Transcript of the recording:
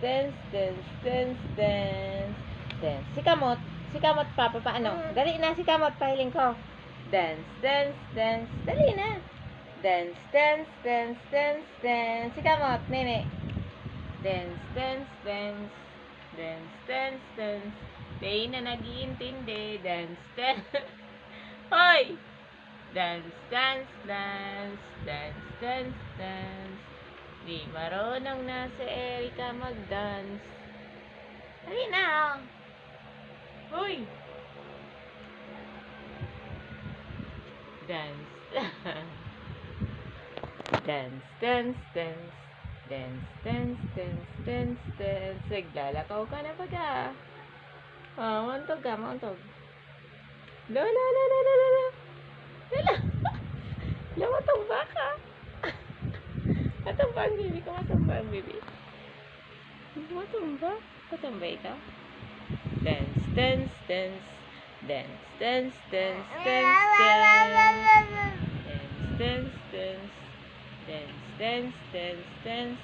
dance, dance, dance, dance, dance. Si Kamot. Si Kamot pa, paano? Dali na, si Kamot, pahiling ko. Dance, dance, dance. Dali na. Dance, dance, dance, dance, dance. Si Kamot, nene. Dance, dance, dance. Dance, dance, dance. Day na nag-iintindi. Dance, dance. Hoy! Dance, dance, dance. Dance, dance, dance. Di marunong na si Erika mag-dance. Dali na, oh. Hoy! Dance. Dance, dance, dance. Dance, dance, dance, dance, dance. Naglalakaw ka na baga. Oh, mauntog ka, mauntog. La, la, la, la, la, la, la. La, la, matumba ka. Matumba ang baby ko, matumba ang baby. Matumba? Matumba ikaw? Dance, dance, dance. Dance, dance, dance, dance, dance. Dance, dance, dance. Dance, dance, dance, dance.